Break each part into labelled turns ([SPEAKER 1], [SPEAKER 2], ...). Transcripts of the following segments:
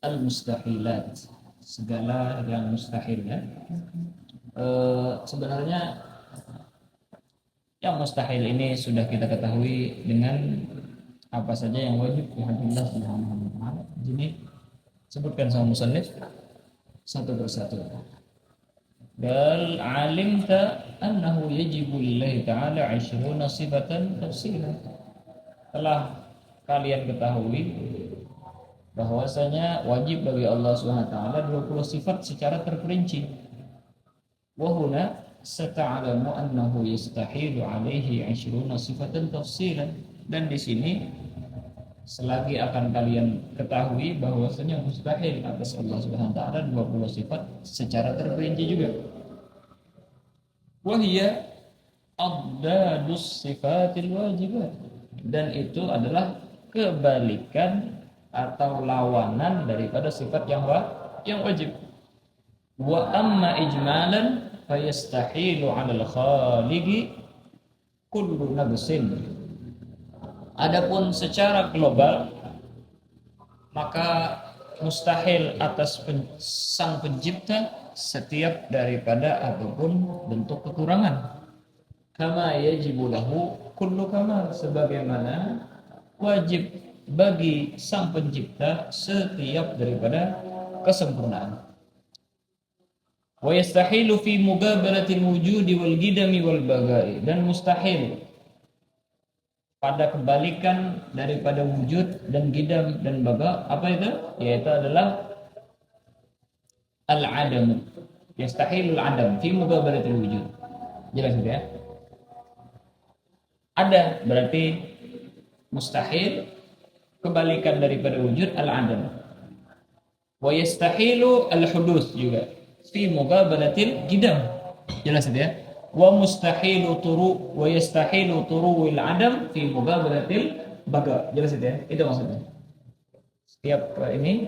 [SPEAKER 1] al-mustahilat, segala yang mustahil ya. Sebenarnya yang mustahil ini sudah kita ketahui dengan apa saja yang wajib dihadirilah Subhanahu wa taala. Jadi sebutkan sama musannif satu persatu. Bal alimta annahu yajibu lillahi ta'ala 20 sifatan tafsilan. Telah kalian ketahui bahwasanya wajib bagi Allah Subhanahu wa taala 20 sifat secara terperinci. Wa huna sata'lamu annahu yastahilu 'alaihi 20 sifatan tafsilan. Dan di sini selagi akan kalian ketahui bahwasanya mustahil atas Allah Subhanahu wa taala 20 sifat secara terperinci juga. Wa hiya adadus sifatil wajibat, dan itu adalah kebalikan atau lawanan daripada sifat yang wajib. Wa amma ijmalan fayastahilu 'alal khaliqi kullu nafsin. Adapun secara global maka mustahil atas sang pencipta setiap daripada apapun bentuk kekurangan. Kama yajibu lahu kullu kamal, sebagaimana wajib bagi sang pencipta setiap daripada kesempurnaan. Wa yastahilu fi mugabaratil wujudi wal gidami wal bagai, dan mustahil pada kebalikan daripada wujud dan gidam dan baga. Apa itu? Yaitu adalah al-adam. Yastahilul adam fi mugabaratil wujud. Jelas ya? Ada berarti mustahil, kebalikan daripada wujud al-adam. Wa yastahilu al-hudus juga fi mugabaratil gidam. Jelas ya? Wa mustahilu turu wa yastahilu turuwil adam fi mugabaratil baga. Jelas ya? Itu maksudnya. Setiap ini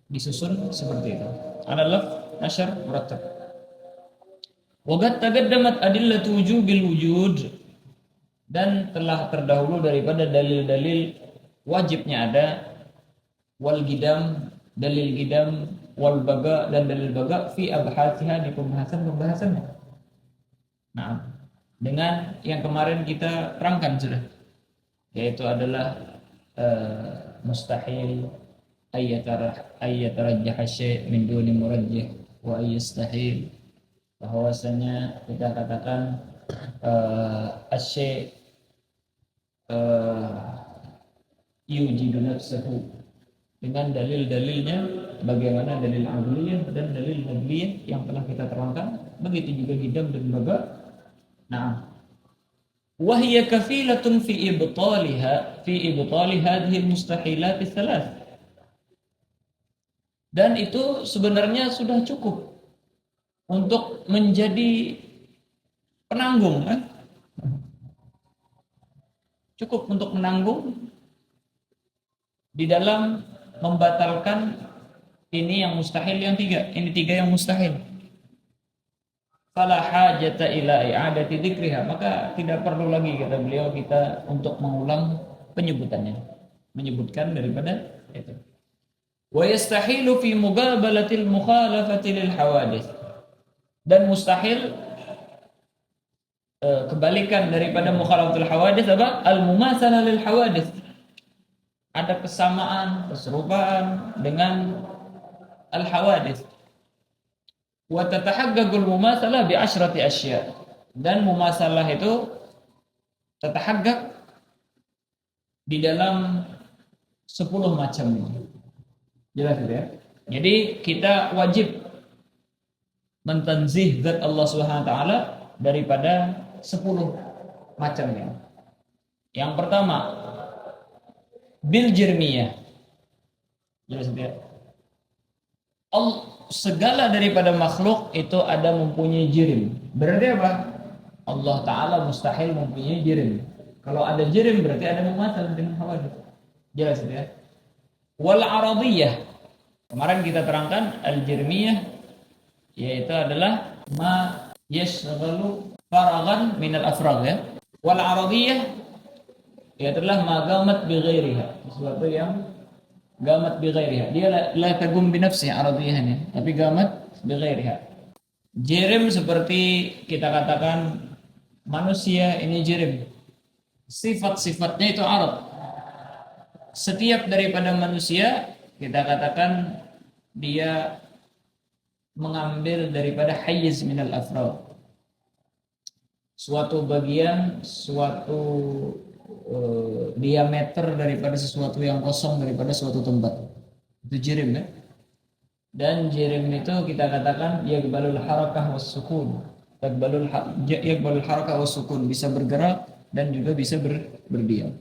[SPEAKER 1] disusun seperti itu. Al-laf nasyar murattab. Wa qad taqaddamat adillatu wujubil wujud, dan telah terdahulu daripada dalil-dalil wajibnya ada wal gidam, dalil gidam, wal baga, dan dalil baga fi abhatsiha, di pembahasannya. Nah, dengan yang kemarin kita terangkan sudah, yaitu adalah mustahil ayyatarajjah syai' min duni murajjih, wa yastahil, bahwasanya kita katakan asy yujidu nafsahu dengan dalil-dalilnya, bagaimana dalil aqliyah dan dalil naqliyah yang telah kita terangkan. Begitu juga gidam dan baga. Nah, wa hiya kafilatun fi ibtali hadhihi al-mustahilat ats-tsalath. Dan itu sebenarnya sudah cukup untuk menjadi penanggung kan? Cukup untuk menanggung di dalam membatalkan ini yang mustahil yang tiga. Ini tiga yang mustahil. Fala hajata ila i'adati dzikriha, maka tidak perlu lagi kata beliau kita untuk mengulang penyebutannya, menyebutkan daripada itu. Wa yastahilu fi mugabalatil mukhalafati lil hawadits, dan mustahil kebalikan daripada mukhalafatul hawadits apa? Al mumatsalah lil hawadits, ada kesamaan, keserupaan dengan al hawadits. Wa tatahaqqaqul mumatsalah bi asyrati asya', dan mumatsalah itu tatahaqqaq di dalam 10 macam. Jelas ya? Jadi kita wajib mentanzih zat Allah Subhanahu wa taala daripada 10 macamnya. Yang pertama bil jirmiyah. Jelas ya? Segala daripada makhluk itu ada mempunyai jirim. Berarti apa? Allah Ta'ala mustahil mempunyai jirim. Kalau ada jirim berarti ada mumatsal dengan hawadits. Jelas ya? Wal aradiyah. Kemarin kita terangkan al-jirmiyah yaitu adalah ma yashghalu faraghan min al-afragh ya. Wal aradiyah yaitu adalah ma gamat bi ghairiha, sesuatu yang Gamat bi ghairiha. Dia la tagum bi nafsiha aradiyahnya, tapi gamat bi ghairiha. Jirim seperti kita katakan manusia ini jirim. Sifat-sifatnya itu arad. Setiap daripada manusia kita katakan dia mengambil daripada hayyiz minal afrad. Suatu bagian, suatu diameter daripada sesuatu yang kosong daripada suatu tempat. Itu jirim ya. Dan jirim itu kita katakan yaqbalul harakah was sukun. Yaqbalul harakah was sukun, bisa bergerak dan juga bisa berdiam.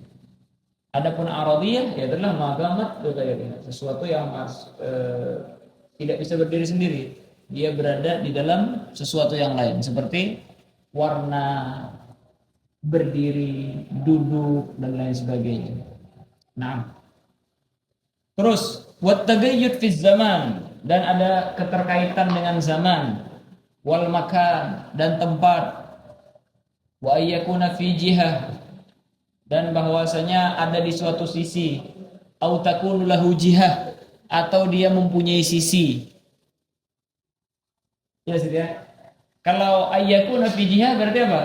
[SPEAKER 1] Adapun aradiyah ya adalah magamat bighairiha, sesuatu yang tidak bisa berdiri sendiri. Dia berada di dalam sesuatu yang lain seperti warna, berdiri, duduk dan lain sebagainya. Nah, terus wat tagayyud fi zaman, dan ada keterkaitan dengan zaman, wal makan dan tempat, wa ayyakuna fi jihah, dan bahwasanya ada di suatu sisi, au takunu lahu jihah, atau dia mempunyai sisi. Ya sudah. Kalau ayyakuna fi jihah berarti apa?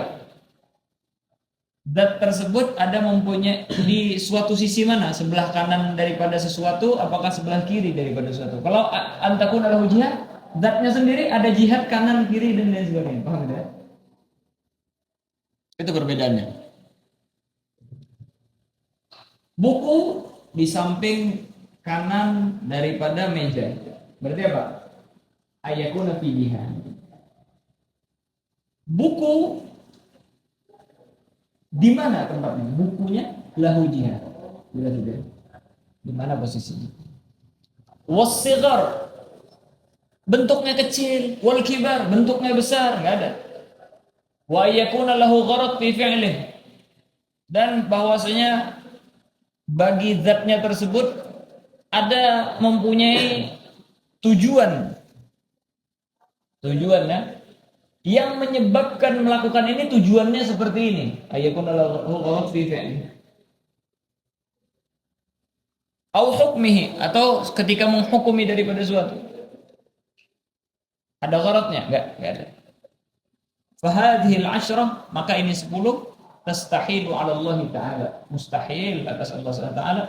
[SPEAKER 1] Zat tersebut ada mempunyai di suatu sisi mana? Sebelah kanan daripada sesuatu, apakah sebelah kiri daripada sesuatu? Kalau antakuna lahu jihah, zatnya sendiri ada jihad kanan, kiri dan lain sebagainya. Paham tidak? Itu perbedaannya. Buku di samping kanan daripada meja. Berarti apa? Ayyakuna fi jihah. Buku di mana tempatnya? Bukunya lahu jihad. Di mana posisinya? Was-sighar, bentuknya kecil, wal kibar, bentuknya besar, enggak ada. Wa yakuna lahu gharad fi fi'lihi, dan bahwasanya bagi zatnya tersebut ada mempunyai tujuan ya, yang menyebabkan melakukan ini, tujuannya seperti ini. Ayakun lahu fi fi'li. Au hukmihi, atau ketika menghukumi daripada suatu. Ada gharadnya? Enggak ada. Fahadhil asyrah, maka ini 10 tastahilu 'ala Allah Ta'ala. Mustahil atas Allah Subhanahu wa taala,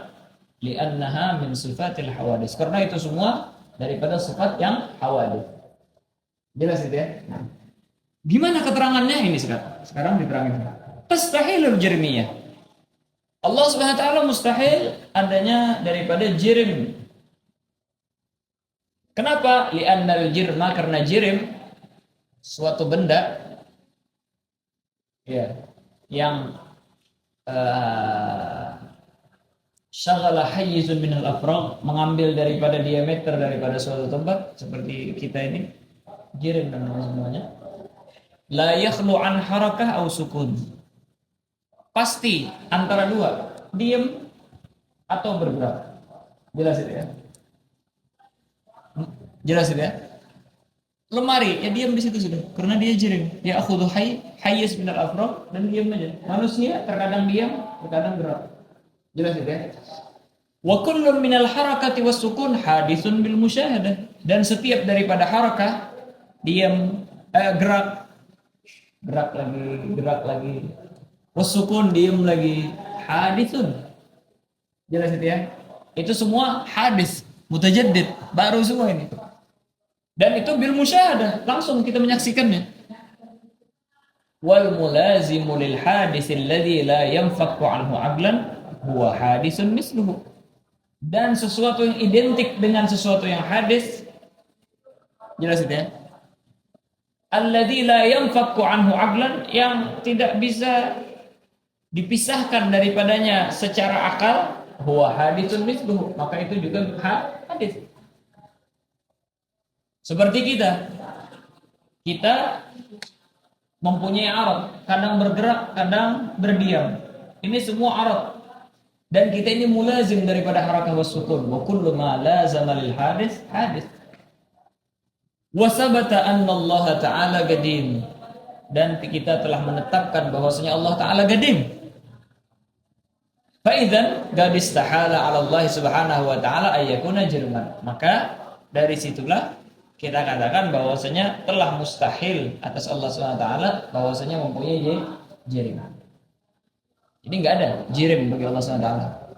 [SPEAKER 1] li'annaha min sifatil hawadits. Karena itu semua daripada sifat yang hawadits. Jelas itu ya? Nah. Gimana keterangannya ini sekarang? Sekarang diterangin. Tastahilul jirmiyah. Allah Subhanahu wa taala mustahil adanya daripada jirim. Kenapa? Li'annal jirma, karena jirim suatu benda ya yang syaghala hayyizun minal afrag, mengambil daripada diameter daripada suatu tempat seperti kita ini, jirim dan semuanya. La yakhlu an harakah au sukun. Pasti antara dua, diam atau bergerak. Jelas itu ya? Jelas itu ya? Lemari, ya diam di situ sudah, karena dia jirim. Ya akhudhu hayyiz minal afrag, dan diam aja. Manusia terkadang diam, terkadang gerak. Jelas itu ya? Wa kullu minal harakati was sukun haditsun bil musyahadah, dan setiap daripada harakah, diam, gerak lagi, wasukun, diam lagi, haditsun. Jelas itu ya? Itu semua hadis, mutajaddid, baru semua ini. Dan itu bil musyahadah, langsung kita menyaksikannya. Wal mulazimu lil hadis alladhi la yanfakku anhu aqlan huwa hadisun misluhu. Dan sesuatu yang identik dengan sesuatu yang hadis, jelas itu ya? Alladzi la yanfakku anhu aqlan, yang tidak bisa dipisahkan daripadanya secara akal, huwa haditsun mithluhu, maka itu juga hadis. Seperti kita mempunyai arad, kadang bergerak, kadang berdiam. Ini semua arad. Dan kita ini mulazim daripada harakah was sukun. Wa kullu ma lazama lil hadis hadis. Wa sabata anna Allah Ta'ala qadim, dan kita telah menetapkan bahwasanya Allah Ta'ala qadim. Faidzan qad istahala 'ala Allah Subhanahu wa taala ayyakuna jirman. Maka dari situlah kita katakan bahwasanya telah mustahil atas Allah Subhanahu wa taala bahwasanya mempunyai jirim. Ini enggak ada jirim bagi Allah Subhanahu wa taala.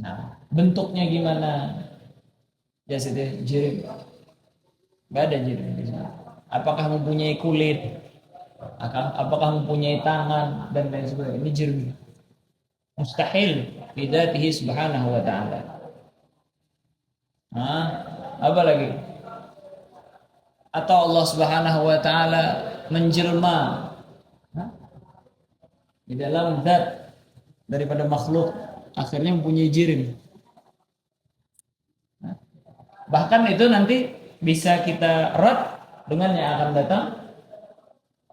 [SPEAKER 1] Nah, bentuknya gimana? Ya sudah jirim. Enggak ada jirim di sana. Apakah mempunyai kulit? Apakah mempunyai tangan dan lain sebagainya? Ini jirim. Mustahil bidatihi subhanahu wa ta'ala. Nah, apa lagi? Atau Allah subhanahu wa ta'ala menjelma di dalam zat daripada makhluk, akhirnya mempunyai jirim. Bahkan itu nanti bisa kita rad dengan yang akan datang,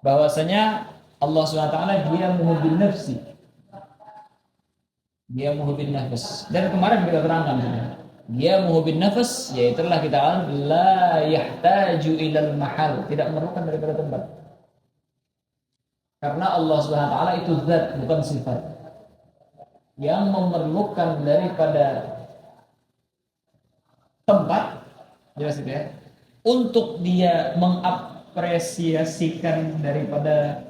[SPEAKER 1] bahwasanya Allah subhanahu wa ta'ala dia muhibbin nafsi, dia muhibbin nafas. Dan kemarin kita terangkan dia muhibbin nafas, yaitu telah kita la yahtaju ilal mahal, tidak memerlukan daripada tempat. Karena Allah Subhanahu wa taala itu zat, bukan sifat. Yang memerlukan daripada tempat, jelas itu ya, untuk dia mengapresiasikan daripada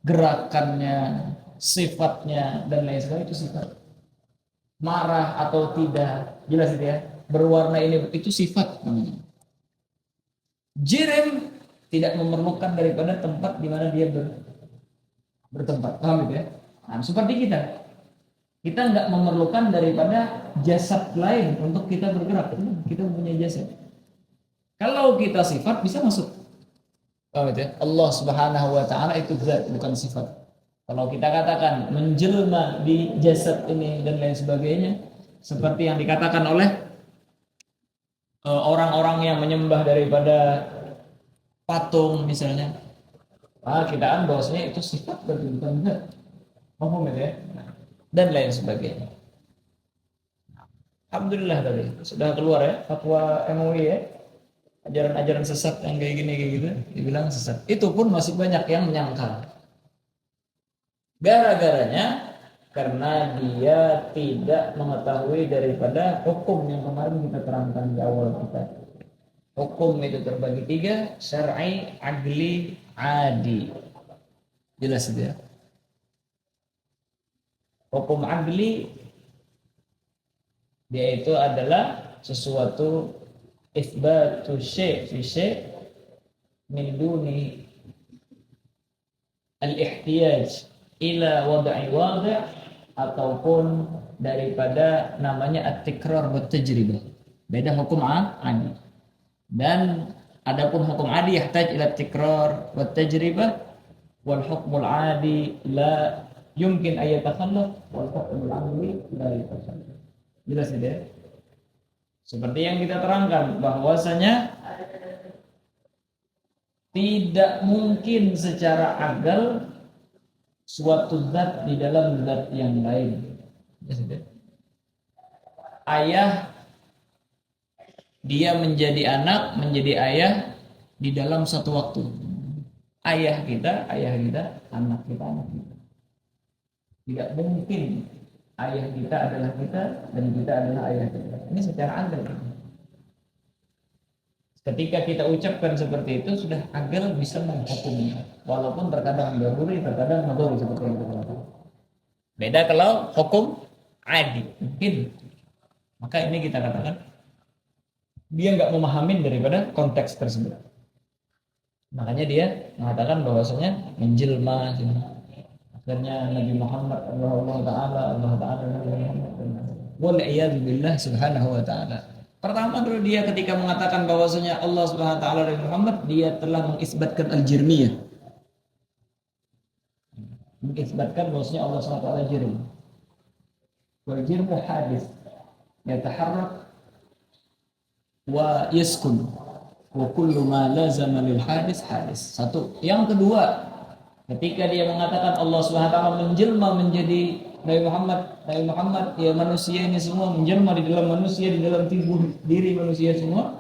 [SPEAKER 1] gerakannya, sifatnya dan lain sebagainya, itu sifat. Marah atau tidak, jelas itu ya, berwarna ini itu sifat. Jirim tidak memerlukan daripada tempat di mana dia bertempat, paham itu ya? Nah, seperti kita nggak memerlukan daripada jasad lain untuk kita bergerak, kita mempunyai jasad. Kalau kita sifat bisa masuk, paham itu ya? Allah Subhanahu wa taala itu zat, bukan sifat. Kalau kita katakan menjelma di jasad ini dan lain sebagainya, seperti yang dikatakan oleh orang-orang yang menyembah daripada patung misalnya, kita bahwasanya itu sifat berarti bukan zat, paham ya? Dan lain sebagainya. Alhamdulillah tadi sudah keluar ya fatwa MUI ya, ajaran-ajaran sesat yang kayak gini kayak gitu dibilang sesat. Itu pun masih banyak yang menyangkal. Gara-garanya karena dia tidak mengetahui daripada hukum yang kemarin kita terangkan di awal kita. Hukum itu terbagi 3, syar'i, adli, adi. Jelas itu ya. Hukum adli dia itu adalah sesuatu itsbatu syai' fi syai' min duni al-ihtiyaj ila wad'i wadi' ataupun daripada namanya at-tikrar wa tajribah. Beda hukum adi. Dan adapun hukum adi yahtaj ila at-tikrar wa tajribah, wal hukmul adi la yumkin ay yatakhallaf wal hukmul adi la yatakhallaf. Jelas tidak? Seperti yang kita terangkan bahwasanya tidak mungkin secara akal suatu zat di dalam zat yang lain. Ayah dia menjadi anak, menjadi ayah di dalam satu waktu. Ayah kita, anak kita. Tidak mungkin ayah kita adalah kita dan kita adalah ayah kita. Ini secara akal. Ketika kita ucapkan seperti itu, sudah akal bisa menghukumnya. Walaupun terkadang daruri, terkadang madhuri seperti yang kita katakan. Beda kalau hukum adi, mungkin. Maka ini kita katakan dia nggak memahamin daripada konteks tersebut. Makanya dia mengatakan bahwasanya menjelma. Akhirnya Nabi Muhammad Allah Ta'ala Nabi Muhammad wal-iyadu billah subhanahu wa ta'ala. Pertama dulu dia ketika mengatakan bahwasanya Allah Subhanahu wa taala dan Muhammad, dia telah mengisbatkan al-jirmiyah. Mengisbatkan bahwasanya Allah Subhanahu wa taala jirm. Wal jirmu hadis yataharrak wa yaskun wa kullu ma lazama lil hadis hadis. Satu. Yang kedua, ketika dia mengatakan Allah Subhanahu wa taala menjelma menjadi Nabi Muhammad, ya manusia ini semua menjelma di dalam manusia, di dalam tubuh diri manusia semua,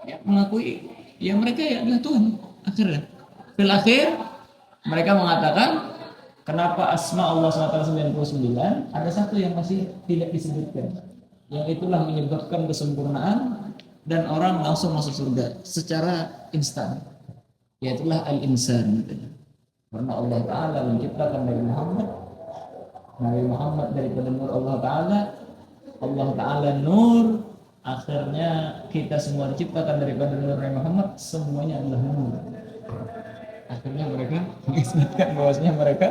[SPEAKER 1] ya, mengakui ya mereka ya adalah Tuhan. Akhirnya, fil akhir mereka mengatakan Kenapa asma Allah SWT 99? Ada satu yang masih tidak disebutkan. Yang itulah menyebabkan kesempurnaan dan orang langsung masuk surga secara instan. Yaitulah al-insan. Karena Allah Ta'ala menciptakan Nabi Muhammad daripada nur Allah Ta'ala. Allah Ta'ala nur. Akhirnya kita semua diciptakan daripada nur Nabi Muhammad. Semuanya adalah nur. Akhirnya mereka mengisbatkan bahwasanya mereka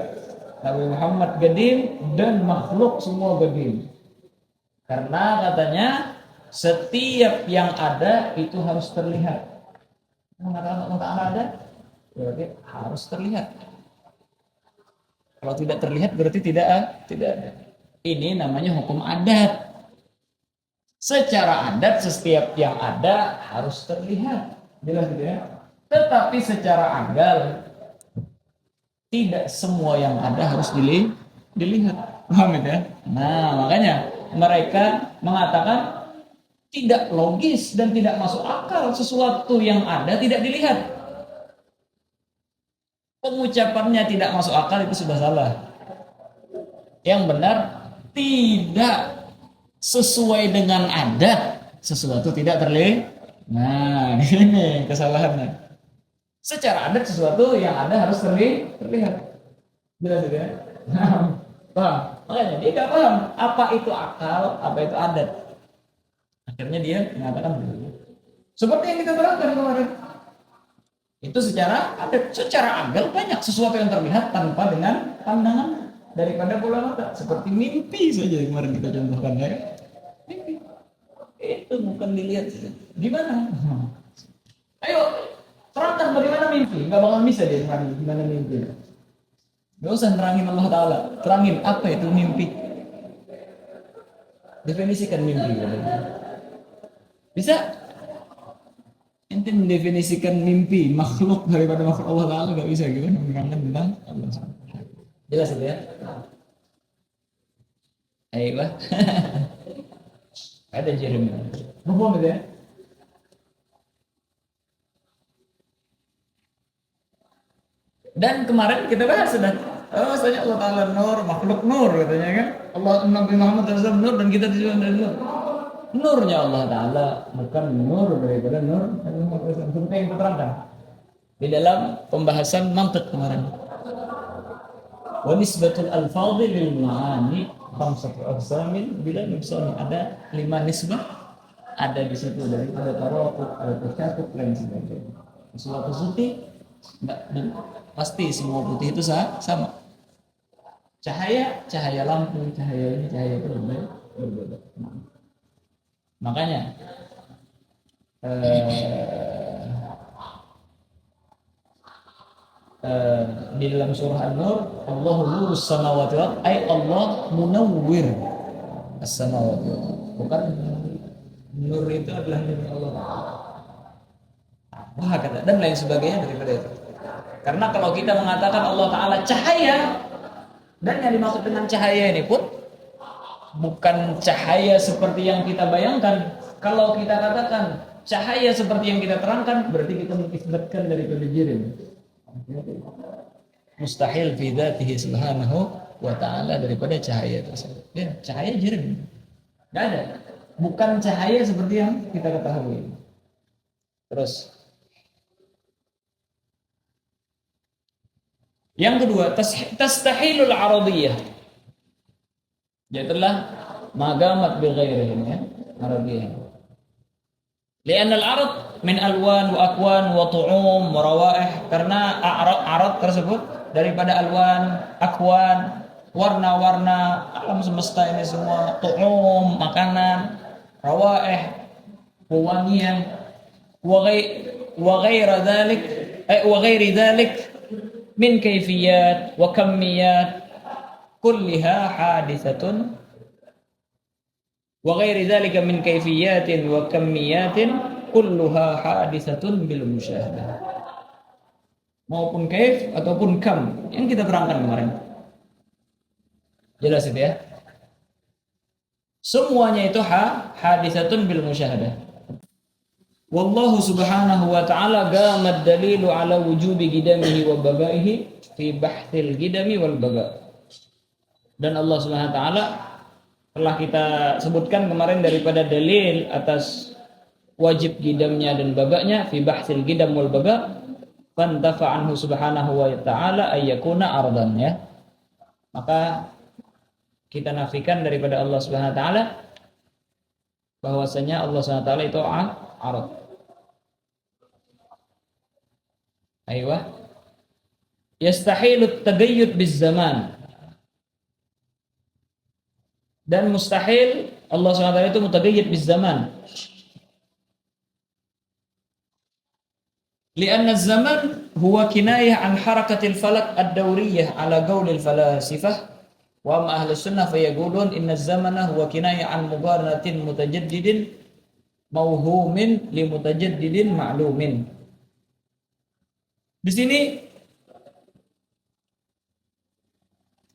[SPEAKER 1] Nabi Muhammad gadim dan makhluk semua gadim. Karena katanya setiap yang ada itu harus terlihat. Mengatakan Allah Ta'ala ada, berarti harus terlihat. Kalau tidak terlihat berarti tidak ada. Ini namanya hukum adat. Secara adat setiap yang ada harus terlihat. Jelas gitu ya. Tetapi secara akal tidak semua yang ada harus dilihat. Paham ya? Nah, makanya mereka mengatakan tidak logis dan tidak masuk akal sesuatu yang ada tidak dilihat. Pengucapannya tidak masuk akal itu sudah salah. Yang benar tidak sesuai dengan adat sesuatu tidak terlihat. Nah, ini kesalahannya. Secara adat sesuatu yang ada harus terlihat. Jelas ya? Paham? Makanya dia nggak paham apa itu akal, apa itu adat. Akhirnya dia mengatakan begitu. Seperti yang kita terangkan kemarin. Itu secara adat, secara akal banyak sesuatu yang terlihat tanpa dengan pandangan daripada bola mata. Seperti mimpi saja kemarin kita contohkan ya. Mimpi. Itu bukan dilihat. Gimana? Ayo terangkan bagaimana mimpi. Nggak bakal bisa dia terangin gimana mimpi. Gak usah terangin Allah Ta'ala. Terangin apa itu mimpi. Definisikan mimpi. Bisa? Ente mendefinisikan mimpi makhluk daripada makhluk Allah Ta'ala gak bisa. Gimana menerangkan tentang Allah Ta'ala. Jelas itu ya? Ayo. Ada Jeremy. Ngomong gitu ya? Dan kemarin kita bahas sudah. Oh, saja Allah Ta'ala nur, makhluk nur katanya kan. Allah Nabi Muhammad SAW nur dan kita juga dari nur. Nurnya Allah Ta'ala bukan nur daripada nur Nabi Muhammad SAW. Seperti yang kita terangkan di dalam pembahasan mantiq kemarin. Wa nisbatul alfadhi lil ma'ani khamsatu aqsamin bila nusani. Ada 5 nisbah ada di situ dari ada taraqub, ada tasyaqquq dan sebagainya. Suatu putih pasti semua putih itu sama. Cahaya lampu, cahaya ini, cahaya itu berbeda. Makanya di dalam surah An-Nur, Allahu nurus samawati wal ardh, ay Allah munawwir as-samawati wal ardh. Bukan nur itu adalah milik Allah. Wah, kata dan lain sebagainya daripada itu. Karena kalau kita mengatakan Allah Ta'ala cahaya, dan yang dimaksud dengan cahaya ini pun bukan cahaya seperti yang kita bayangkan. Kalau kita katakan cahaya seperti yang kita terangkan, berarti kita mengisbatkan daripada jirim. Mustahil fi dzatihi subhanahu wa ta'ala daripada cahaya tersebut. Ya, cahaya jirim. Enggak ada. Bukan cahaya seperti yang kita ketahui. Terus yang kedua, tastahilul aradiyah. Yaitulah magamat bi ghairihi ya, aradiyah. Lianna al-arad min alwan wa akwan wa tu'um wa rawaih, karena arad tersebut daripada alwan, akwan, warna-warna alam semesta ini semua, tu'um makanan, rawaih pewangian, wa ghairi dzalik min kaifiyat wa kammiyat kulliha hadisatun wa ghairi dzalika min kaifiyatin wa kammiyatin kulluha hadisatun bil musyahadah. Maupun kaif ataupun kam yang kita terangkan kemarin. Jelas itu ya? Semuanya itu hadisatun bil musyahadah. Wallahu subhanahu wa ta'ala gamad dalilu ala wujubi qidamihi wa babaihi fi bahthil gidami wal baga. Dan Allah Subhanahu wa taala telah kita sebutkan kemarin daripada dalil atas wajib gidamnya dan baganya fi bahthil gidam wal baga, fantafa anhu subhanahu wa ta'ala ayyakuna ardan, ya. Maka kita nafikan daripada Allah Subhanahu wa taala bahwasanya Allah Subhanahu wa taala itu arad. Aywa. Yastahilu tagayyud biz zaman. Dan mustahil Allah Subhanahu wa taala itu mutagayyid biz zaman. Lianna zaman huwa kinayah an harakatil falak ad-dawriyah ala qaulil falasifah wa amma ahlus sunnah fayaqulun inna zamana huwa kinayah an mubaranatin mutajaddidin mauhumin li mutajaddidin ma'lumin. Di sini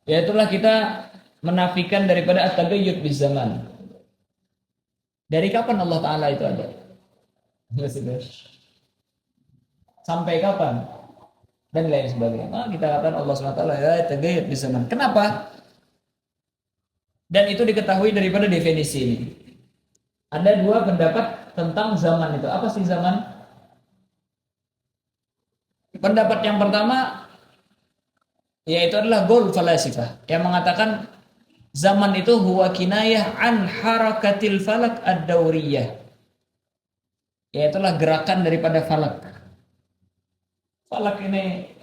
[SPEAKER 1] yaitulah kita menafikan daripada at-tagayyud biz zaman. Dari kapan Allah taala itu ada? Sampai kapan? Dan lain sebagainya. Nah, kita katakan Allah SWT ya tagayyud biz zaman. Kenapa? Dan itu diketahui daripada definisi ini. Ada dua pendapat tentang zaman itu. Apa sih zaman? Pendapat yang pertama yaitu adalah qaul falasifah yang mengatakan zaman itu huwa kinayah an harakatil falak ad-dawriyah. Yaitulah gerakan daripada falak. Falak ini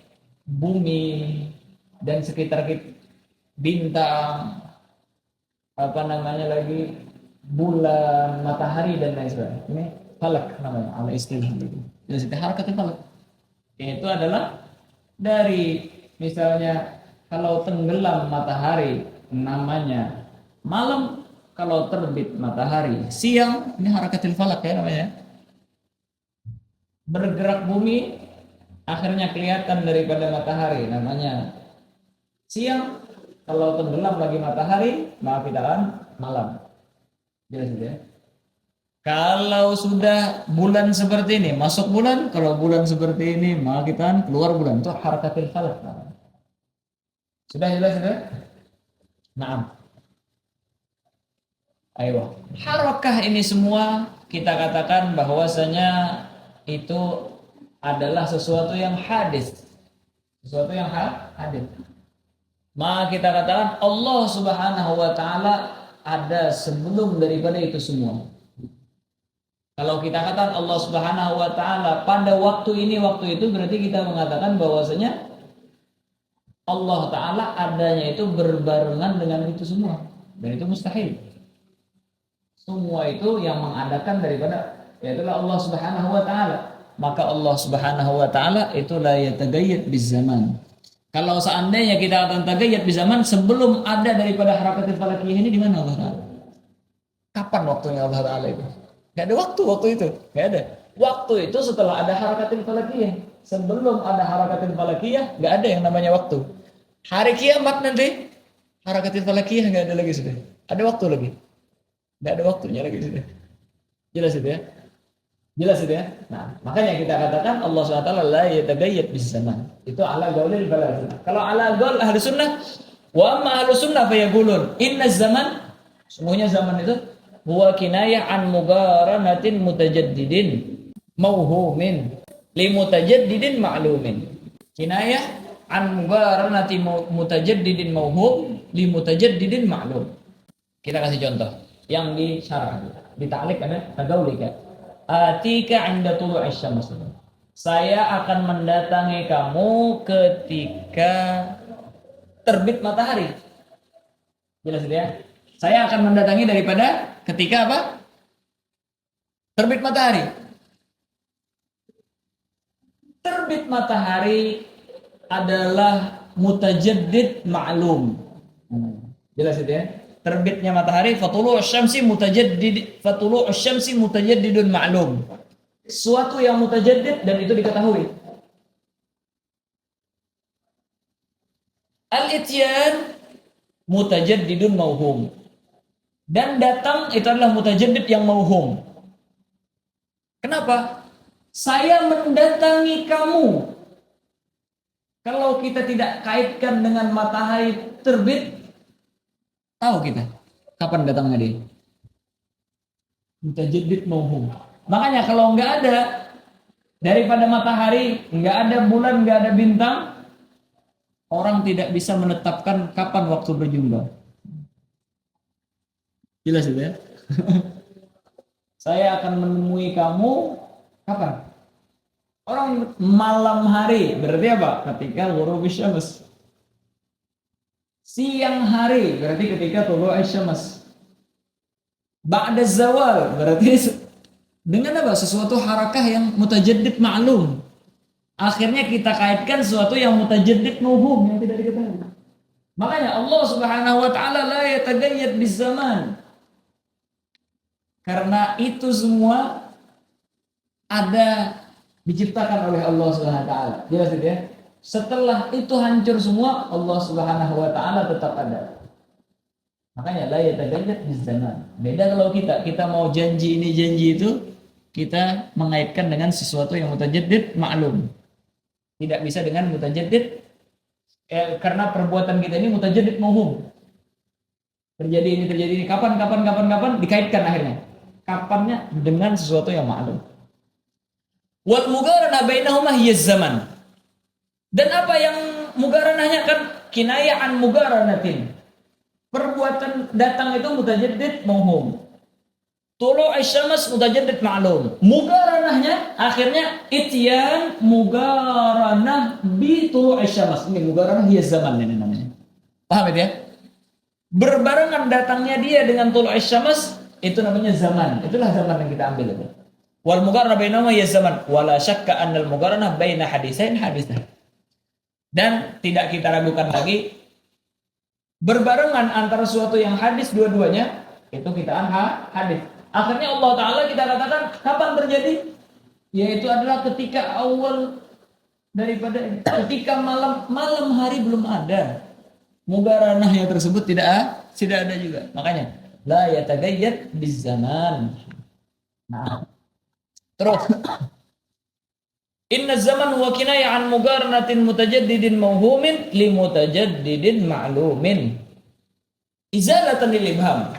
[SPEAKER 1] bumi dan sekitar bintang, apa namanya lagi, bulan, matahari dan lain sebagainya. Ini falak namanya, ala istilah itu. Jadi harakatul falak itu adalah dari misalnya kalau tenggelam matahari namanya malam, kalau terbit matahari siang, ini harakatul falak ya namanya. Bergerak bumi akhirnya kelihatan daripada matahari namanya siang, kalau tenggelam lagi matahari maka kita kan malam. Jelas ya. Kalau sudah bulan seperti ini masuk bulan, kalau bulan seperti ini maka kita kan keluar bulan. Itu harakatul falak. Sudah jelas ya? Naam. Ayo. Harakah ini semua kita katakan bahwasanya itu adalah sesuatu yang hadis. Sesuatu yang hadis. Maka kita katakan Allah Subhanahu wa taala ada sebelum daripada itu semua. Kalau kita katakan Allah Subhanahu wa taala pada waktu ini, waktu itu, berarti kita mengatakan bahwasanya Allah taala adanya itu berbarengan dengan itu semua. Dan itu mustahil. Semua itu yang mengadakan daripada yaitulah Allah Subhanahu wa taala. Maka Allah Subhanahu wa taala itu la yatagayyad biz zaman. Kalau seandainya kita akan tagayyad biz zaman sebelum ada daripada harakatul falakiyah ini, di mana Allah taala? Kapan waktunya Allah taala itu? Enggak ada waktu itu, enggak ada. Waktu itu setelah ada harakatul falakiyah. Sebelum ada harakatul falakiyah enggak ada yang namanya waktu. Hari kiamat nanti harakatul falakiyah enggak ada lagi sudah. Ada waktu lagi. Enggak ada waktunya lagi sudah. Jelas itu ya? Jelas itu ya. Nah, makanya kita katakan Allah SWT la yatagayyad bis zaman. Itu ala qaulil falasifah. Kalau ala qaul ahli sunnah, wa amma ahli sunnah fayaqulun inna zaman, semuanya zaman itu huwa kinayah an mugaranatin mutajaddidin mauhumin li mutajaddidin ma'lumin. Kinayah an mugaranati mutajaddidin mauhum li mutajaddidin ma'lum. Kita kasih contoh yang di syarah, di ta'liq ada tagaulika. Atika 'inda tulu'is syams. Saya akan mendatangi kamu ketika terbit matahari. Jelas ya? Saya akan mendatangi daripada ketika apa? Terbit matahari. Terbit matahari adalah mutajaddid ma'lum. Jelas ya? Terbitnya matahari fatulu'us syamsi mutajaddidun ma'lum. Suatu yang mutajaddid dan itu diketahui. Al-ityan mutajaddidun mauhum. Dan datang itu adalah mutajaddid yang mauhum. Kenapa? Saya mendatangi kamu Kalau kita tidak kaitkan dengan matahari terbit, tahu kita kapan datangnya dia. Mutajaddid mauhum. Makanya kalau nggak ada daripada matahari, nggak ada bulan, nggak ada bintang, orang tidak bisa menetapkan kapan waktu berjumpa. Jelas itu ya? Saya akan menemui kamu kapan? Orang malam hari, berarti apa? Ketika ghurubus syams. Siang hari, berarti ketika tulu'us syams. Ba'da zawal, berarti dengan apa? Sesuatu harakah yang mutajaddid ma'lum. Akhirnya kita kaitkan sesuatu yang mutajaddid mauhum, yang tidak diketahui. Makanya Allah Subhanahu wa taala la yatagayyad bizaman. Karena itu semua ada diciptakan oleh Allah Subhanahu wa taala. Jelas itu ya? Setelah itu hancur semua, Allah Subhanahu wa taala tetap ada. Makanya la yatagayyad bizaman. Beda kalau kita mau janji ini janji itu, kita mengaitkan dengan sesuatu yang mutajaddid maklum. Tidak bisa dengan mutajaddid karena perbuatan kita ini mutajaddid mauhum. Terjadi ini kapan dikaitkan akhirnya. Kapannya dengan sesuatu yang maklum. Wal muqaranah bainahuma hiya zaman. Dan apa yang muqaranahnya kan kinayah an muqaranatin. Perbuatan datang itu mutajaddid mauhum. Tulu asy-syams mutajaddid ma'lum. Muqaranahnya akhirnya ityan muqaranah bi tulu asy-syams. Ini muqaranah hiya zaman ini namanya. Paham ya? Berbarengan datangnya dia dengan tulu asy-syams itu namanya zaman. Itulah zaman yang kita ambil itu. Wal muqaranah bainahuma hiya zaman. Wala syakka annal muqaranah baina hadisain hadisah. Dan tidak kita ragukan lagi berbarengan antara suatu yang hadis dua-duanya itu kitaan hadis. Akhirnya Allah Ta'ala kita katakan kapan terjadi? Yaitu adalah ketika awal daripada ketika malam hari belum ada. Muqaranahnya tersebut tidak ada juga. Makanya la yatagayyad bizaman. Nah, terus inna zaman huwa kinayah an muqaranatin mutajaddidin mauhumin li mutajaddidin ma'lumin. Izalatan lil ibham.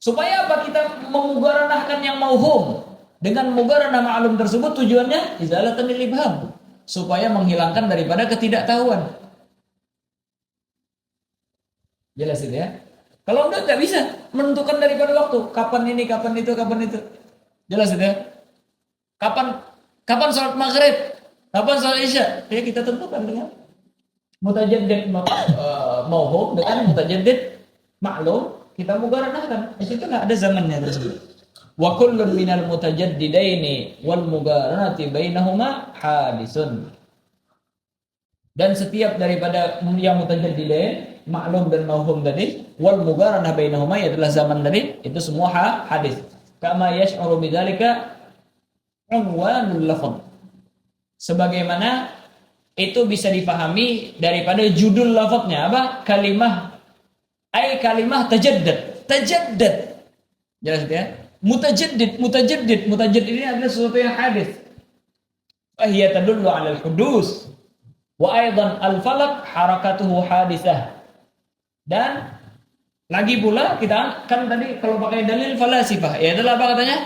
[SPEAKER 1] Supaya apa kita memuqaranahkan yang mauhum dengan muqaranah ma'lum tersebut tujuannya izalatan lil ibham, supaya menghilangkan daripada ketidaktahuan. Jelas itu ya? Kalau enggak bisa menentukan daripada waktu, kapan ini, kapan itu. Jelas itu ya? Kapan sholat maghrib, kapan sholat isya, ya kita tentukan dengan mutajaddid mauhum dengan mutajaddid maklum, kita muqaranahkan. Di situ ada zamannya tersebut. Wa kullun minal mutajaddidaini wal muqaranati bainahuma hadisun. Dan setiap daripada yang mutajaddidain, maklum dan mauhum tadi, wal muqaranah bainahuma adalah zaman tadi, itu semua hadis. Kama yash'uru bidzalika unwanul lafaz. Sebagaimana itu bisa dipahami daripada judul lafaznya apa? Kalimah tajaddad. Jelas ya? Mutajaddid ini adalah sesuatu yang hadis. Fahiya tadullu 'ala al-hudus. Wa aidan al-falak harakatuhu hadisah. Dan lagi pula kita kan tadi kalau pakai dalil falasifah, ya adalah apa katanya?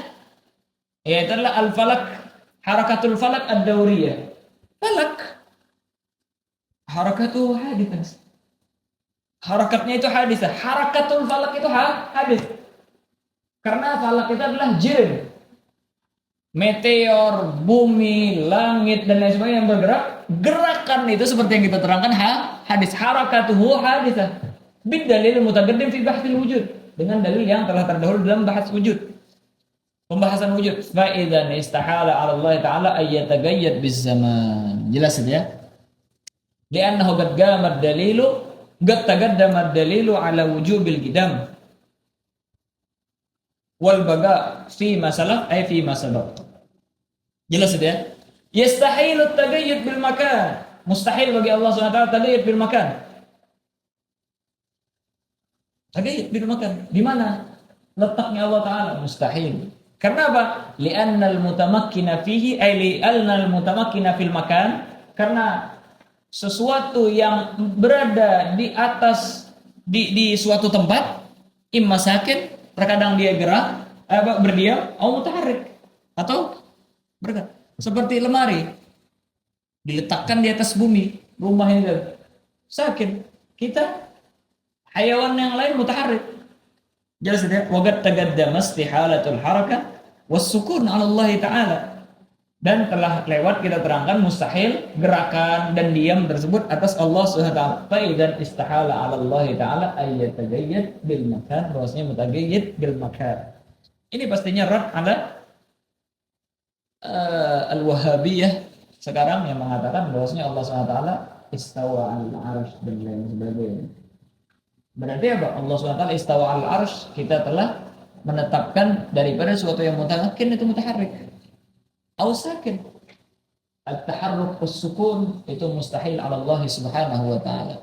[SPEAKER 1] Ya adalah al-falak, harakatul falak ad-dauriyah. Falak harakatuhu hadisah. Harakatnya itu hadisah. Harakatul falak itu hadis. Karena falak itu adalah jin. Meteor, bumi, langit dan lain sebagainya yang bergerak. Gerakan itu seperti yang kita terangkan hadis. Harakatuhu hadisah. Bid dalil mutaqaddim fi bahthil wujud. Dengan dalil yang telah terdahulu dalam bahas wujud. Pembahasan wujud. Fa idzan istahala 'ala Allah Ta'ala ay yatagayyad biz zaman. Jelas ya? Li'annahu qad taqaddama ad-dalilu 'ala wujubil qidam wal baga fi masalah ay fi masabaq. Jelas ya? Yastahilu at-taghayyud bil makan. Mustahil bagi Allah Subhanahu wa taala taghayyud bil makan. Taghayyud bil makan. Di mana letaknya Allah Taala? Mustahil. Karena apa? Li'annal mutamakkina fihi ay li'annal mutamakkina fil makan. Karena sesuatu yang berada di atas di suatu tempat, imma sakin, terkadang dia gerak, berdiam, atau mutaharrik, atau bergerak. Seperti lemari diletakkan di atas bumi, rumah ini sakin. Kita hayawan yang lain mutaharrik. Jelas tidak? Waqad taqaddama istihalatul harakah was sukun 'ala Allah taala. Dan telah lewat kita terangkan mustahil gerakan dan diam tersebut atas Allah Subhanahu wa taala. Fa idzan istahala 'ala Allah taala ay yatagayyad bil makan, bahwasanya mutagayyid bil makan. Ini pastinya rad ala al-Wahabiyah sekarang yang mengatakan bahwasanya Allah Subhanahu wa taala istawa 'al-'arsy dan lain sebagainya. Berarti apa? Allah Subhanahu wa taala istawa 'al-'arsy, kita telah menetapkan daripada sesuatu yang mutamakkin itu mutaharrik. Aw sakin. At-taharruk was-sukun itu mustahil 'ala Allah Subhanahu wa taala.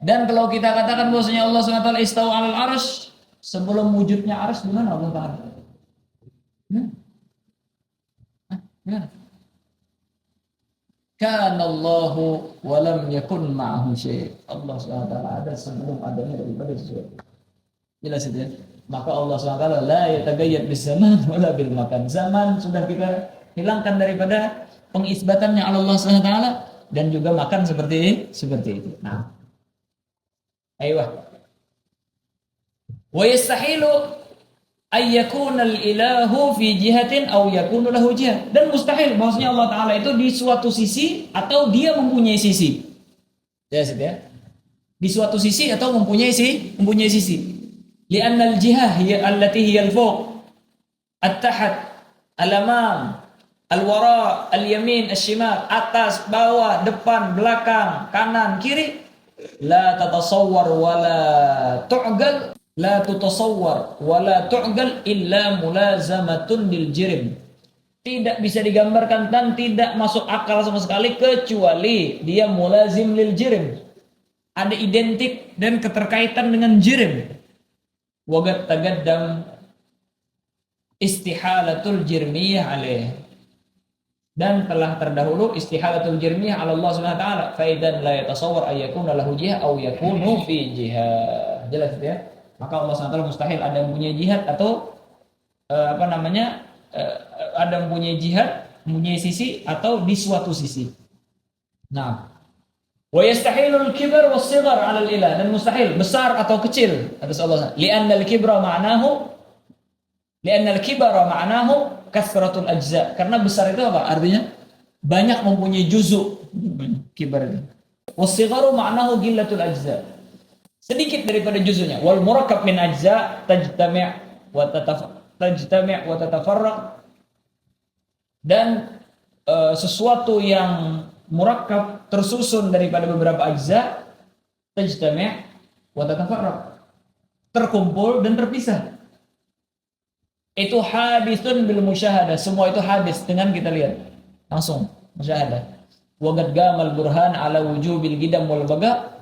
[SPEAKER 1] Dan kalau kita katakan bahwasanya Allah Subhanahu wa taala istawa 'alal 'arsy, sebelum wujudnya 'arsy di mana Allah taala? Gimana? Kana Allahu wa lam yakun ma'ahu syai'. Allah Subhanahu wa taala ada sebelum adanya daripada sesuatu. Jelas itu ya? Maka Allah Subhanahu wa taala la yatagayyad bis zaman wala bil makan. Zaman sudah kita hilangkan daripada pengisbatannya Allah Subhanahu wa taala, dan juga makan seperti itu. Nah. Ayo. Wa yastahilu ay yakuna al-ilahu fi jihatin aw yakunu lahu jihah. Dan mustahil bahwasanya Allah taala itu di suatu sisi atau dia mempunyai sisi. Jelas ya? Di suatu sisi atau mempunyai sisi. Li'anna al-jihah hiya allati hiya al-fawq, at-tahat, al-amam, al-wara, al-yamin, al-shimal, atas, bawah, depan, belakang, kanan, kiri. La tatasawwar wa la tu'gal, la tutasawwar wa la tu'gal illa mulazamatun lil jirim. Tidak bisa digambarkan dan tidak masuk akal sama sekali kecuali dia mulazim lil jirim. Ada identik dan keterkaitan dengan jirim. Waqad taqaddam istihalatul jirmiyah alaih, dan telah terdahulu istihalatul jirmiyah ala Allah Subhanahu wa taala, fa idzan la yatasawwar ay yakuna lahu jihah aw yakunu fi jihah. Jelas ya? Maka Allah Subhanahu wa taala mustahil ada yang punya jihad atau ada yang punya jihad, mempunyai sisi atau di suatu sisi. Nah, wa yastahilul kibar was-shighar 'ala al-ilah, dan mustahil besar atau kecil atas Allah. Li'anna al-kibra ma'nahu kasratul ajza. Karena besar itu apa? Artinya banyak mempunyai juzuk. Kibar itu. Was-shigharu ma'nahu gillatul ajza. Sedikit daripada juzuknya. Wal murakkab min ajza tajtami' wa tatafarraq. Dan sesuatu yang murakkab tersusun daripada beberapa ajza, tajtami' wa tatafarraq, terkumpul dan terpisah. Itu hadisun bil musyahadah, semua itu hadis dengan kita lihat langsung musyahadah. Waqad gamal burhan ala wujubil qidam wal baga,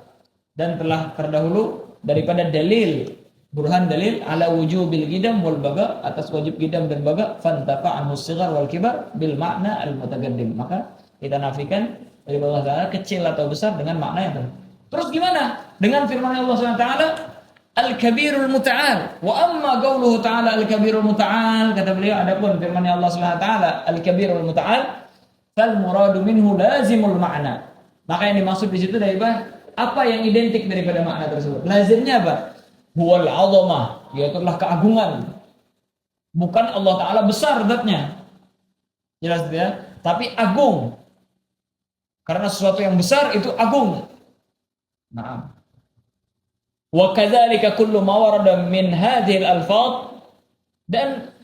[SPEAKER 1] dan telah terdahulu daripada dalil burhan dalil ala wujubil qidam wal baga, atas wajib qidam dan baga, fantafa anhu shighar wal kibar bil makna al mutaqaddim. Maka kita nafikan dari Allah Ta'ala kecil atau besar dengan makna yang tadi. Terus gimana dengan firman Allah Subhanahu wa taala al-kabirul muta'al? Wa amma qauluhu ta'ala al-kabirul muta'al, kata beliau, adapun firman Allah Subhanahu wa taala al-kabirul muta'al, fal muradu minhu lazimul ma'na. Maka yang dimaksud di situ dari apa yang identik daripada makna tersebut? Lazimnya apa? Huwal 'azamah, yaitu keagungan. Bukan Allah Ta'ala besar zatnya. Jelas ya? Tapi agung. Karena sesuatu yang besar itu agung. Nah. Wa kadzalika kullu ma warada min hadhil alfaz, dan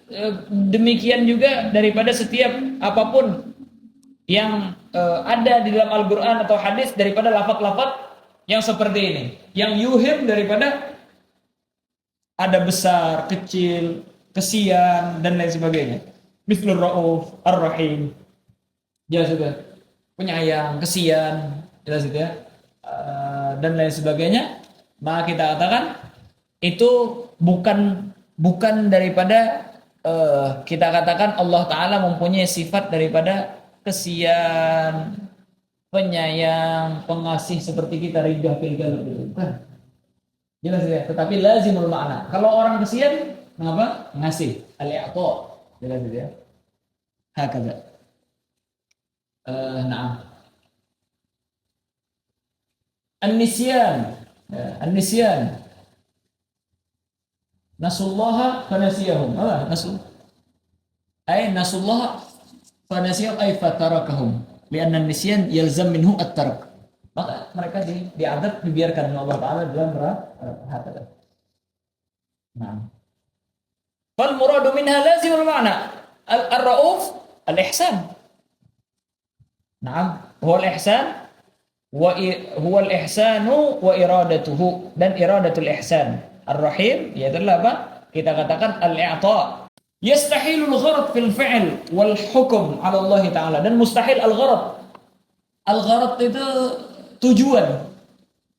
[SPEAKER 1] demikian juga daripada setiap apapun yang ada di dalam Al-Qur'an atau hadis daripada lafaz-lafaz yang seperti ini, yang yuhim daripada ada besar, kecil, kesian dan lain sebagainya. Mithlur Rauf, Ar-Rahim. Jelas juga. Penyayang, kesian, jelas itu ya. Dan lain sebagainya. Maka kita katakan itu bukan daripada kita katakan Allah Ta'ala mempunyai sifat daripada kesian, penyayang, pengasih seperti kita ridha fil galab itu. Bukan. Jelas ya. Tetapi lazimul makna. Kalau orang kesian, mengapa? Ngasih. Al-i'ta. Jelas ya. Hakada. Nah. An-nisyan. An-nisyan. Nasullaha fanasiyahum. Nasul. Nasullaha fanasiyahum fatarakahum. Lianna an-nisyan yalzam minhu at-tark. Maka mereka diadab, dibiarkan oleh Allah Ta'ala dalam hakada. Nah. Fal muradu minha lazimul ma'na. Ar-ra'uf al-ihsan. Naam, huwa al-ihsan wa huwa al-ihsanu wa iradatuhu, dan iradatul ihsan. Ar-rahim yaitu apa? Kita katakan al-i'ta. Yastahilul gharad fil fi'l wal hukm 'ala Allah Ta'ala, dan mustahil al-gharad. Al-gharad itu tujuan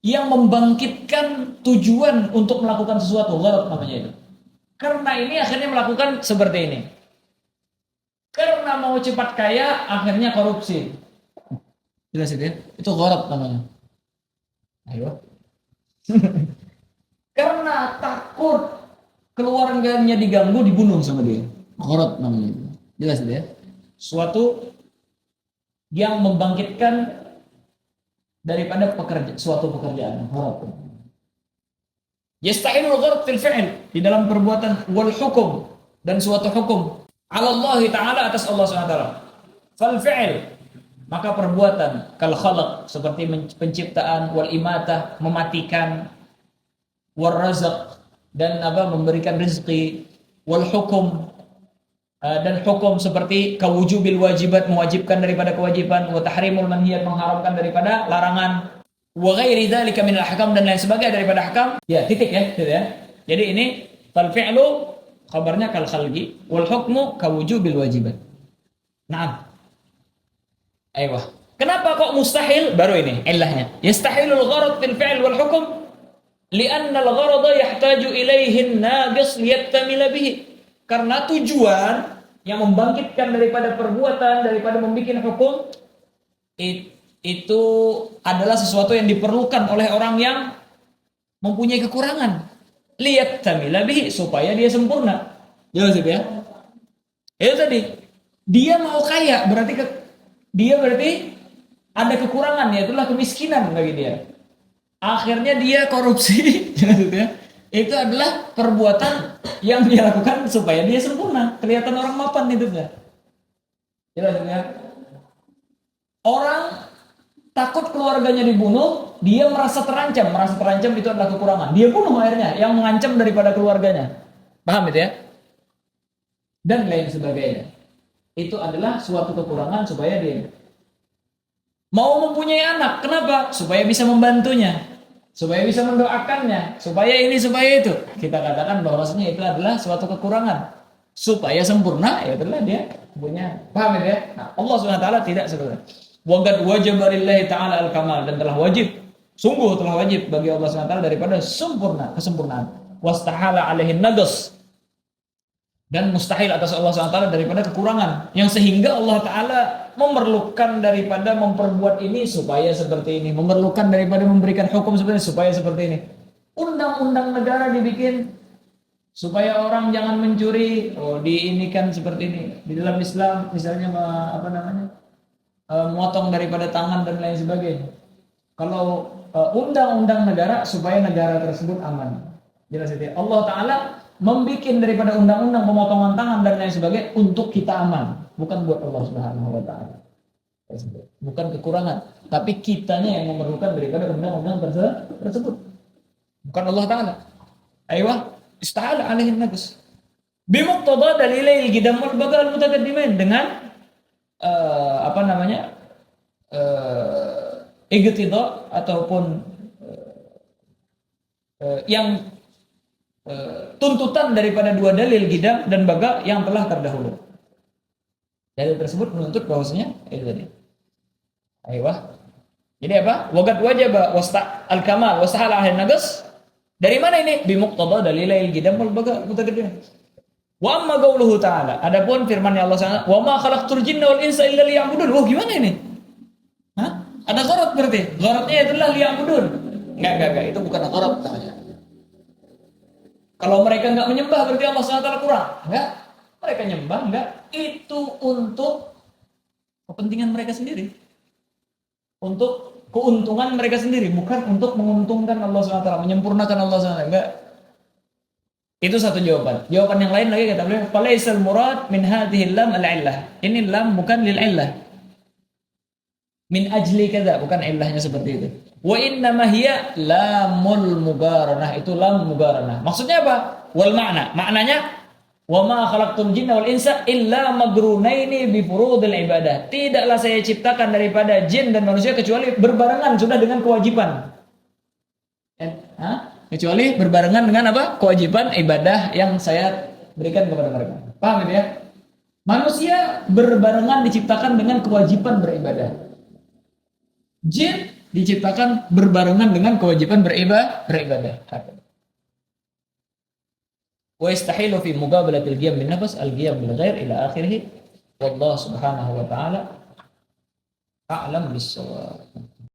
[SPEAKER 1] yang membangkitkan tujuan untuk melakukan sesuatu, gharad namanya itu. Karena ini akhirnya melakukan seperti ini. Karena mau cepat kaya, akhirnya korupsi. Jelas itu ya? Itu gharad namanya. Ayo. Karena takut keluarganya diganggu, dibunuh sama dia. Gharad namanya itu. Jelas itu ya? Suatu yang membangkitkan daripada suatu pekerjaan. Gharad. Yasta'inul gharad fil fi'l, di dalam perbuatan, wal hukum, dan suatu hukum. 'Ala Allah Ta'ala, atas Allah SWT. Fal fi'l, maka perbuatan, kal khalaq, seperti penciptaan, wal imatah, mematikan, wal razaq, dan memberikan rezeki, wal hukum, dan hukum seperti kawujubil wajibat, mewajibkan daripada kewajiban, wa tahrimul manhiyat, mengharamkan daripada larangan, wa ghairi dzalika minal ahkam, dan lain sebagainya daripada ahkam. Ya, titik ya, gitu ya. Jadi ini fal fi'lu khabarnya kal khalqi, wal hukmu kawujubil wajibat. Naam. Aiyah. Kenapa kok mustahil? Baru ini illahnya. Yastahilul gharad fil fi'l wal hukm li'anna al-gharada yahtaju ilaihi an-naqis liyattamila bihi. Karena tujuan yang membangkitkan daripada perbuatan, daripada membuat hukum, itu adalah sesuatu yang diperlukan oleh orang yang mempunyai kekurangan. Liyattamila bihi, supaya dia sempurna. Jelas ya? Itu tadi. Dia mau kaya, dia berarti ada kekurangan, yaitulah kemiskinan bagi dia. Akhirnya dia korupsi, ya. Itu adalah perbuatan yang dia lakukan supaya dia sempurna, kelihatan orang mapan hidupnya. Jelas ya? Orang takut keluarganya dibunuh, dia merasa terancam itu adalah kekurangan. Dia bunuh akhirnya, yang mengancam daripada keluarganya. Paham itu ya? Dan lain sebagainya. Itu adalah suatu kekurangan supaya dia mau mempunyai anak. Kenapa? Supaya bisa membantunya, supaya bisa mendoakannya, supaya ini, supaya itu. Kita katakan bahwasanya itu adalah suatu kekurangan supaya sempurna, ya itulah dia punya. Paham ya? Nah, Allah SWT tidak seperti itu. Waqad wajaba lillahi ta'ala al-kamal, dan telah wajib, sungguh telah wajib bagi Allah SWT daripada kesempurnaan. Wastahala alaihin nagas, dan mustahil atas Allah SWT daripada kekurangan, yang sehingga Allah Ta'ala memerlukan daripada memperbuat ini supaya seperti ini, memerlukan daripada memberikan hukum seperti ini supaya seperti ini. Undang-undang negara dibikin supaya orang jangan mencuri, diinikan seperti ini. Di dalam Islam misalnya memotong daripada tangan dan lain sebagainya. Kalau undang-undang negara supaya negara tersebut aman. Jelas itu. Allah Ta'ala membuat daripada undang-undang pemotongan tangan dan lain sebagainya untuk kita aman, bukan buat Allah Subhanahu wa Ta'ala. Bukan kekurangan, tapi kitanya yang memerlukan daripada undang-undang tersebut, bukan Allah Ta'ala. Aiyah, ista'ala alaihin naqs. Bimuqtada dalilai al-qidam wal bagal mutaqaddimin, dengan iqtida ataupun yang tuntutan daripada dua dalil qidam dan baga yang telah terdahulu. Dalil tersebut menuntut bahwasanya itu tadi. Aiyah. Jadi apa? Waqad wajaba al-kamal wastahala ahli nagas. Dari mana ini? Bimuqtada dalilai al-qidam wal baga mutaqaddim. Wa amma qauluhu ta'ala, adapun firman Allah SWT, wa ma khalaqtul jinna wal insa illa liya'budun. Gimana ini? Ada gharad berarti. Gharadnya adalah liya'budun. Enggak, itu bukan gharad namanya. Kalau mereka enggak menyembah berarti Allah SWT kurang. Enggak. Mereka nyembah enggak. Itu untuk kepentingan mereka sendiri. Untuk keuntungan mereka sendiri, bukan untuk menguntungkan Allah SWT, menyempurnakan Allah SWT. Enggak. Itu satu jawaban. Jawaban yang lain lagi kata beliau, "Falaisal murad min hadhihi lam al-illah." Ini lam bukan lil illah. Min ajli kada, bukan illahnya seperti itu. Wa inna ma hiya lamul mugaranah, itu lam mugaranah. Maksudnya apa? Wal makna. Maknanya wa ma khalaqtul jinna wal insa illa magrunaini bi furudil ibadah. Tidaklah saya ciptakan daripada jin dan manusia kecuali berbarengan sudah dengan kewajiban. Kecuali berbarengan dengan apa? Kewajiban ibadah yang saya berikan kepada mereka. Paham itu ya? Manusia berbarengan diciptakan dengan kewajiban beribadah. Jin diciptakan berbarengan dengan kewajiban beribadah. Wa yastahilu fi muqabalatil qiyam bin nafs al-qiyam bil ghair ila akhirih. Wallahu subhanahu wa ta'ala a'lam bis-shawab.